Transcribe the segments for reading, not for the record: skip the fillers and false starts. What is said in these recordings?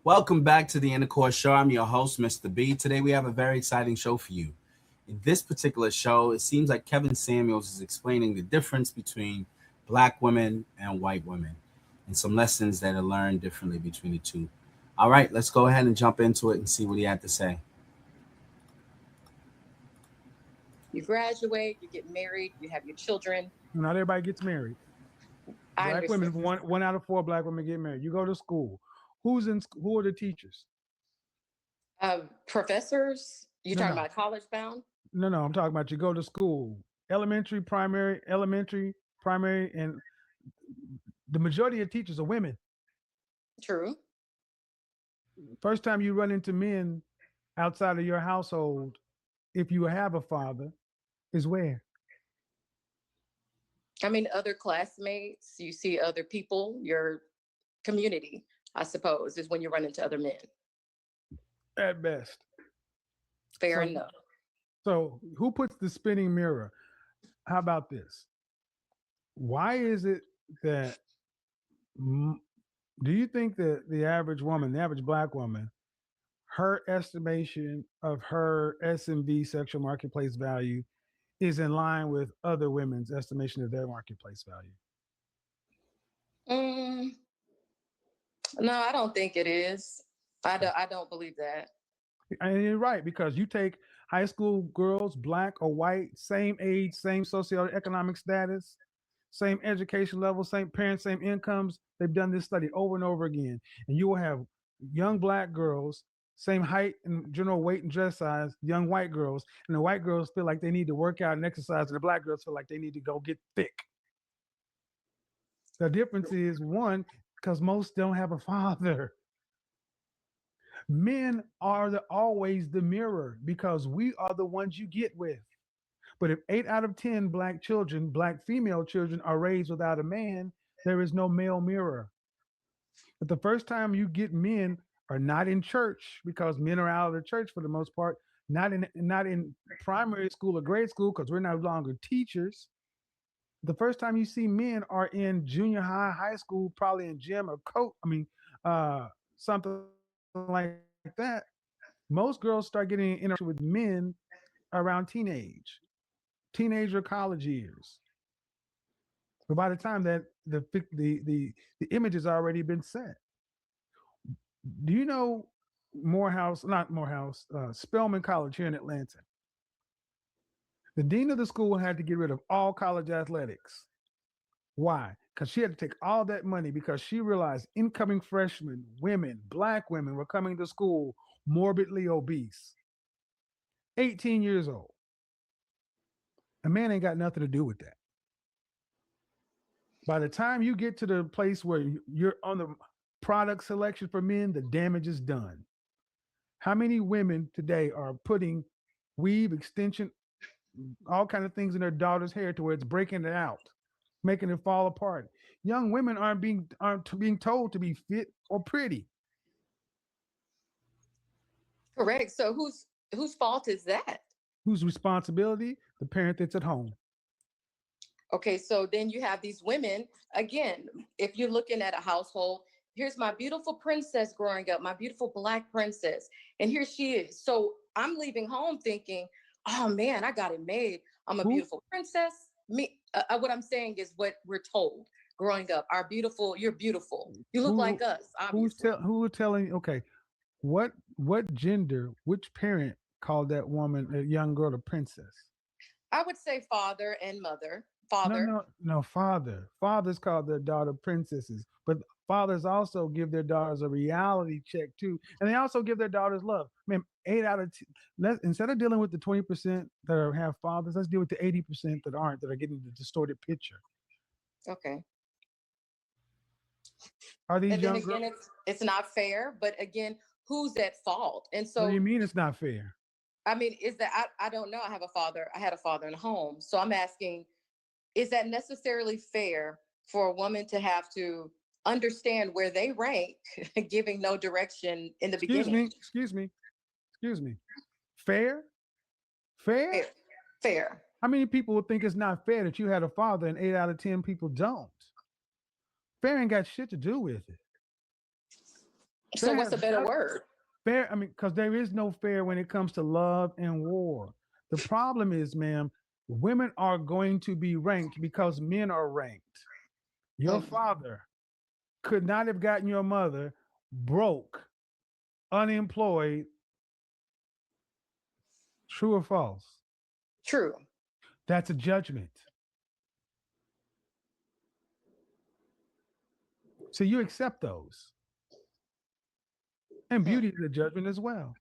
Welcome back to the Intercourse Show. I'm your host, Mr. B. Today we have a very exciting show for you. In this particular show, it seems like Kevin Samuels is explaining the difference between black women and white women and some lessons that are learned differently between the two. All right, let's go ahead and jump into it and see what he had to say. You graduate, you get married, you have your children. Not everybody gets married. I Black understand. women, one out of four black women get married. You go to school. Who are the teachers? Professors, you No, talking no, about college bound? no. I'm talking about you go to school. Elementary, primary, and the majority of teachers are women. True. First time you run into men outside of your household, if you have a father, is where? I mean, other classmates, you see other people, your community, I suppose, is when you run into other men. At best. Fair So, enough. so who puts the spinning mirror? How about this? Why is it that m- do you think that the average woman, the average black woman, her estimation of her S&V sexual marketplace value is in line with other women's estimation of their marketplace value? Mm, no, I don't think it is. I don't believe that. And you're right, because you take high school girls, black or white, same age, same socioeconomic status, same education level, same parents, same incomes. They've done this study over and over again. And you will have young black girls, same height and general weight and dress size, young white girls, and the white girls feel like they need to work out and exercise, and the black girls feel like they need to go get thick. The difference is one, because most don't have a father. Men are always the mirror because we are the ones you get with. But if 8 out of 10 black children, black female children, are raised without a man, there is no male mirror. But the first time you get men are not in church, because men are out of the church for the most part, not in primary school or grade school because we're no longer teachers. The first time you see men are in junior high, high school, probably in gym or uh, something like that. Most girls start getting interaction with men around teenager college years. But by the time that the image has already been set. Do you know Spelman College here in Atlanta? The dean of the school had to get rid of all college athletics. Why? Because she had to take all that money because she realized incoming freshmen, women, black women, were coming to school morbidly obese, 18 years old. A man ain't got nothing to do with that. By the time you get to the place where you're on the product selection for men, the damage is done. How many women today are putting weave, extension, all kind of things in their daughter's hair to where it's breaking it out, making it fall apart? Young women aren't being told to be fit or pretty. Correct. So whose fault is that? Whose responsibility? The parent that's at home. Okay, so then you have these women, again, if you're looking at a household, here's my beautiful princess growing up, my beautiful black princess, and here she is. So I'm leaving home thinking, oh man, I got it made. I'm a Who beautiful princess. What I'm saying is what we're told growing up. Our beautiful, you're beautiful. You look who like us, who's obviously. tell who are telling? Okay, what gender? Which parent called that woman, a young girl, a princess? I would say father and mother. No, Father. no, no. Fathers call their daughter princesses, but fathers also give their daughters a reality check too, and they also give their daughters love. I mean, 8 out of 10. Instead of dealing with the 20% have fathers, let's deal with the 80% that aren't, that are getting the distorted picture. Okay. Are And these then young again, girls? it's not fair, but again, who's at fault? And What do you so mean it's not fair? I mean, is that I don't know. I had a father in the home. So I'm asking, is that necessarily fair for a woman to have to understand where they rank, giving no direction in the Excuse beginning? me. Excuse me. Excuse me. Fair? Fair? Fair. Fair. How many people would think it's not fair that you had a father and 8 out of 10 people don't? Fair ain't got shit to do with it. So Fair what's has a better got- word? fair. I mean, because there is no fair when it comes to love and war. The problem is, ma'am, women are going to be ranked because men are ranked. Your Mhm. father could not have gotten your mother broke, unemployed. True or false? True. That's a judgment. So you accept those. And Hmm. beauty is a judgment as well.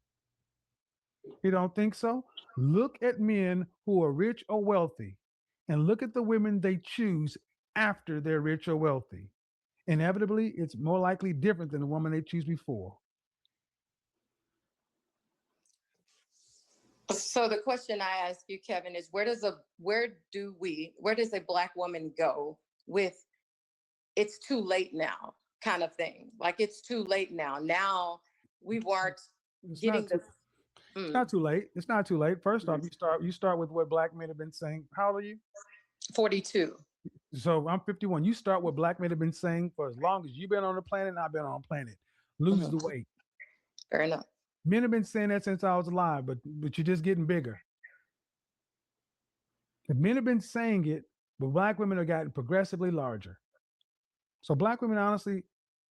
You don't think so? Look at men who are rich or wealthy and look at the women they choose after they're rich or wealthy. Inevitably, it's more likely different than the woman they choose before. So the question I ask you, Kevin, is where does a black woman go with it's too late now kind of thing? Like it's too late now. Now we weren't It's getting not too, the it's not too late. It's not too late. First off, Mhm. you start with what black men have been saying. How old are you? 42. So I'm 51. You start what black men have been saying for as long as you've been on the planet and I've been on the planet. Lose the Mhm. weight. Fair enough. Men have been saying that since I was alive, but you're just getting bigger. The men have been saying it, but black women have gotten progressively larger. So black women, honestly,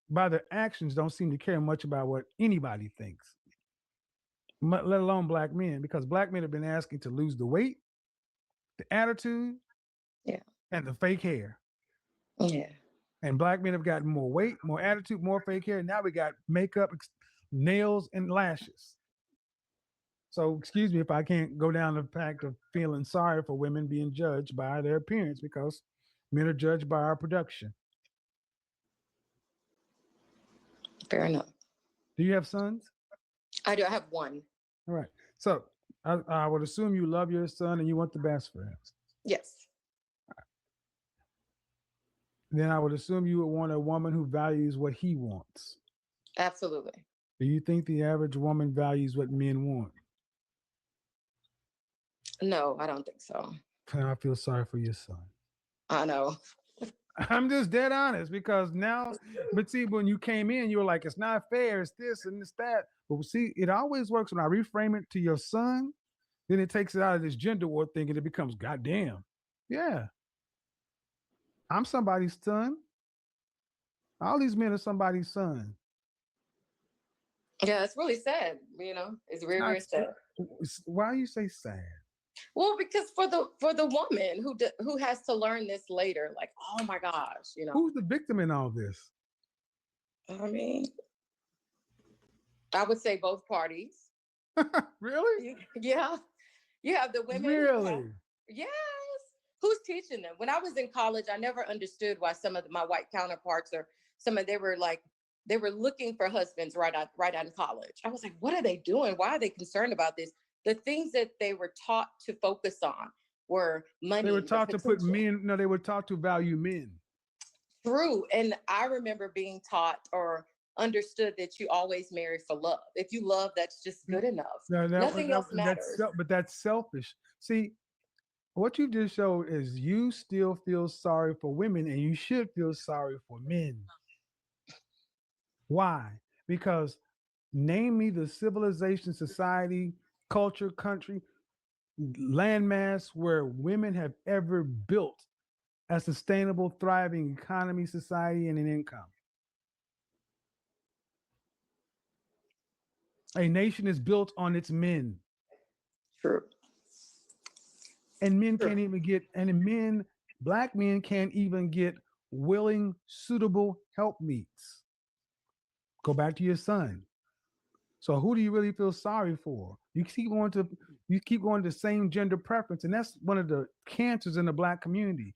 by their actions, don't seem to care much about what anybody thinks, let alone black men, because black men have been asking to lose the weight, the attitude, Yeah. and the fake hair. Yeah. And black men have gotten more weight, more attitude, more fake hair. Now we got makeup, nails, and lashes. So excuse me if I can't go down the path of feeling sorry for women being judged by their appearance because men are judged by our production. Fair enough. Do you have sons? I do. I have one. All right. So I would assume you love your son and you want the best for him. Yes. Then I would assume you would want a woman who values what he wants. Absolutely. Do you think the average woman values what men want? No, I don't think so. I feel sorry for your son. I know. I'm just dead honest because now, but see, when you came in, you were like, it's not fair, it's this and it's that. But see, it always works when I reframe it to your son, then it takes it out of this gender war thing and it becomes, goddamn, yeah, I'm somebody's son. All these men are somebody's son. Yeah, it's really sad. It's It's very, not, very sad. why you say sad? Well, because for the woman who has to learn this later, like, oh my gosh, Who's the victim in all this? I mean, I would say both parties. Really? Yeah, you have the women. Really? Yes. Who's teaching them? When I was in college, I never understood why some of my white counterparts or they were looking for husbands right out of college. I was like, what are they doing? Why are they concerned about this? The things that they were taught to focus on were money. They were the taught to put potential. men, no, they were taught to value men. True. And I remember being taught or understood that you always marry for love. If you love, that's just good enough. No, Nothing else matters. but that's selfish. See, what you just showed is you still feel sorry for women and you should feel sorry for men. Why? Because name me the civilization, society, culture, country, landmass where women have ever built a sustainable, thriving economy, society, and an income. A nation is built on its men. True. And men True. can't even get, black men can't even get willing, suitable helpmeets. Go back to your son. So who do you really feel sorry for? You keep going to the same gender preference, and that's one of the cancers in the black community.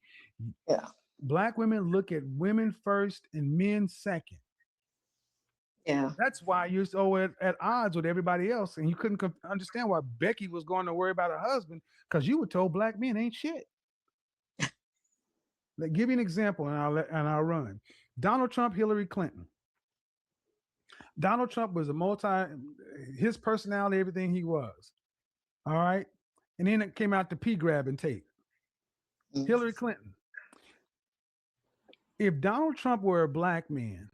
Yeah. Black women look at women first and men second. Yeah. That's why you're so at odds with everybody else, and you couldn't understand why Becky was going to worry about her husband because you were told black men ain't shit. Let give you an example, and I'll run. Donald Trump, Hillary Clinton. Donald Trump was his personality, everything he was. All right. And then it came out the P grabbing tape. Mm. Hillary Clinton. If Donald Trump were a black man,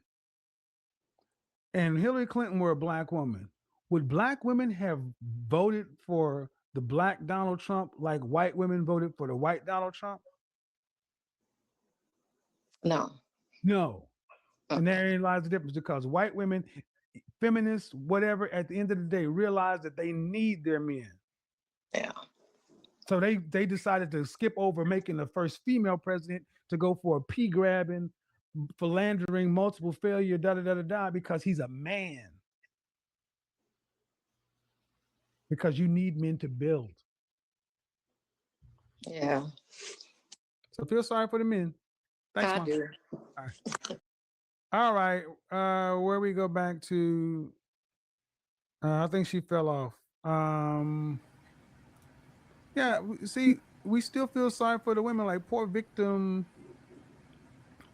and Hillary Clinton were a black woman, would black women have voted for the black Donald Trump like white women voted for the white Donald Trump? No. No. Uh, And therein lies the difference, because white women, feminists, whatever, at the end of the day, realize that they need their men. Yeah. So they decided to skip over making the first female president to go for a pea grabbing, philandering, multiple failure, da da da da da, because he's a man. Because you need men to build. Yeah. So feel sorry for the men. Thanks, I Mom. do. All right. Where we go back to, I think she fell off. Yeah, see, we still feel sorry for the women, like poor victim.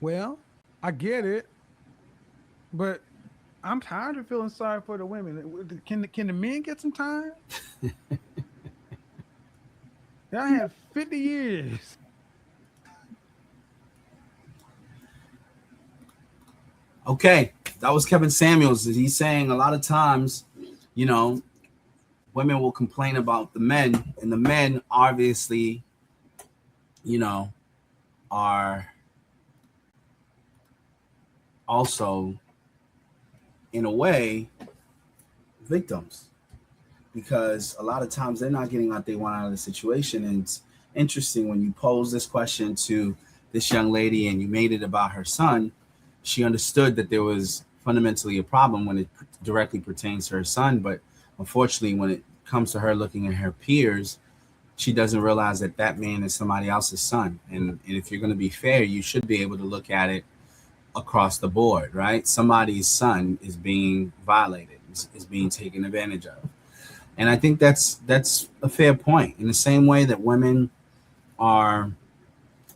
Well, I get it, but I'm tired of feeling sorry for the women. Can the men get some time? Y'all had 50 years. Okay, that was Kevin Samuels. He's saying a lot of times, you know, women will complain about the men, and the men obviously, you know, are also, in a way, victims, because a lot of times they're not getting what they want out of the situation. And it's interesting when you pose this question to this young lady and you made it about her son, she understood that there was fundamentally a problem when it directly pertains to her son. But unfortunately, when it comes to her looking at her peers, she doesn't realize that that man is somebody else's son. And if you're going to be fair, you should be able to look at it across the board, right? Somebody's son is being violated, is being taken advantage of. And I think that's a fair point. In the same way that women are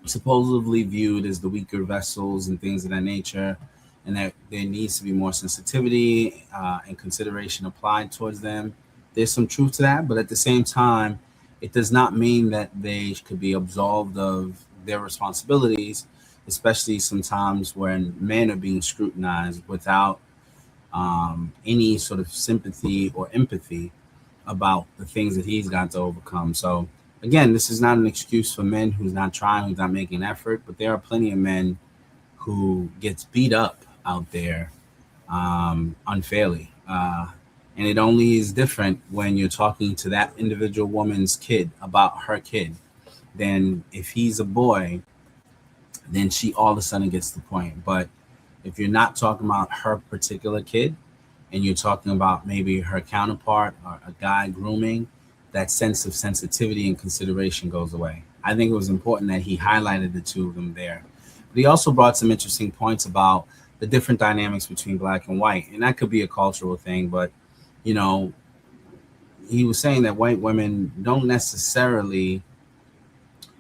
supposedly viewed as the weaker vessels and things of that nature, and that there needs to be more sensitivity and consideration applied towards them. There's some truth to that, but at the same time, it does not mean that they could be absolved of their responsibilities, especially sometimes when men are being scrutinized without any sort of sympathy or empathy about the things that he's got to overcome. So again, this is not an excuse for men who's not trying, who's not making an effort, but there are plenty of men who gets beat up out there unfairly. And it only is different when you're talking to that individual woman's kid about her kid. Then if he's a boy, then she all of a sudden gets the point. But if you're not talking about her particular kid and you're talking about maybe her counterpart or a guy grooming, that sense of sensitivity and consideration goes away. I think it was important that he highlighted the two of them there. But he also brought some interesting points about the different dynamics between black and white. And that could be a cultural thing, but you know, he was saying that white women don't necessarily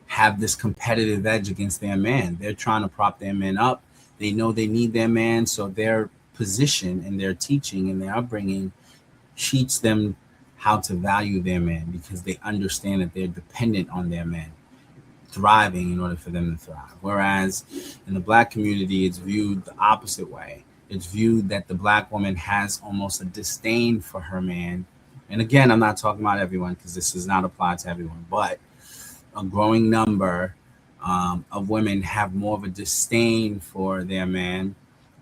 have this competitive edge against their man. They're trying to prop their men up. They know they need their man, so their position and their teaching and their upbringing teach them how to value their man, because they understand that they're dependent on their men thriving in order for them to thrive. Whereas in the black community, it's viewed the opposite way. It's viewed that the black woman has almost a disdain for her man. And again, I'm not talking about everyone, because this does not apply to everyone, but a growing number of women have more of a disdain for their man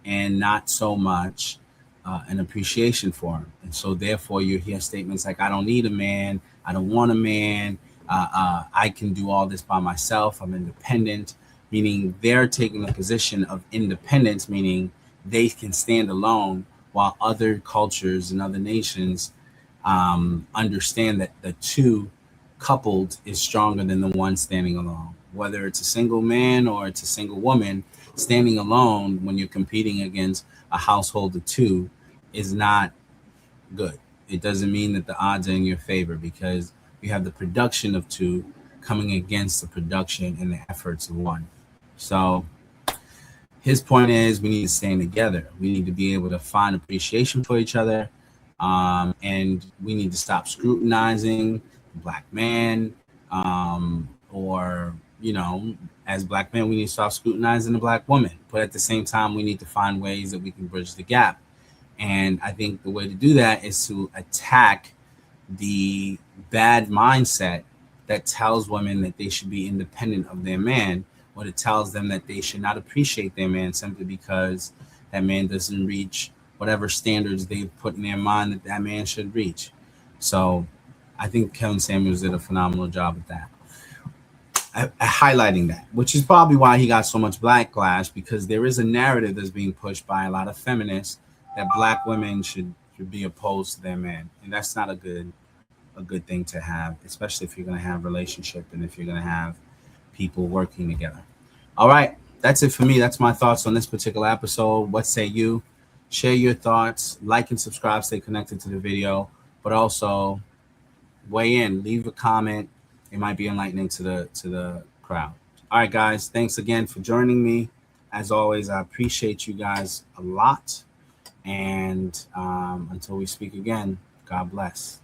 and not so much an appreciation for him. And so therefore you hear statements like, I don't need a man, I don't want a man, I can do all this by myself, I'm independent, meaning they're taking a position of independence, meaning they can stand alone, while other cultures and other nations understand that the two coupled is stronger than the one standing alone. Whether it's a single man or it's a single woman, standing alone when you're competing against a household of two is not good. It doesn't mean that the odds are in your favor, because you have the production of two coming against the production and the efforts of one. So his point is we need to stand together. We need to be able to find appreciation for each other. And we need to stop scrutinizing the black man, or, you know, as black men, we need to stop scrutinizing the black woman. But at the same time, we need to find ways that we can bridge the gap. And I think the way to do that is to attack the bad mindset that tells women that they should be independent of their man, or that tells them that they should not appreciate their man simply because that man doesn't reach whatever standards they've put in their mind that that man should reach. So I think Kevin Samuels did a phenomenal job at that. Highlighting that, which is probably why he got so much backlash, because there is a narrative that's being pushed by a lot of feminists that black women should be opposed to their man, and that's not a good thing to have, especially if you're going to have relationship and if you're going to have people working together. All right, that's it for me. That's my thoughts on this particular episode. What say you? Share your thoughts, like and subscribe, stay connected to the video, but also weigh in, leave a comment. It might be enlightening to the crowd. All right, guys, thanks again for joining me. As always, I appreciate you guys a lot. And until we speak again, God bless.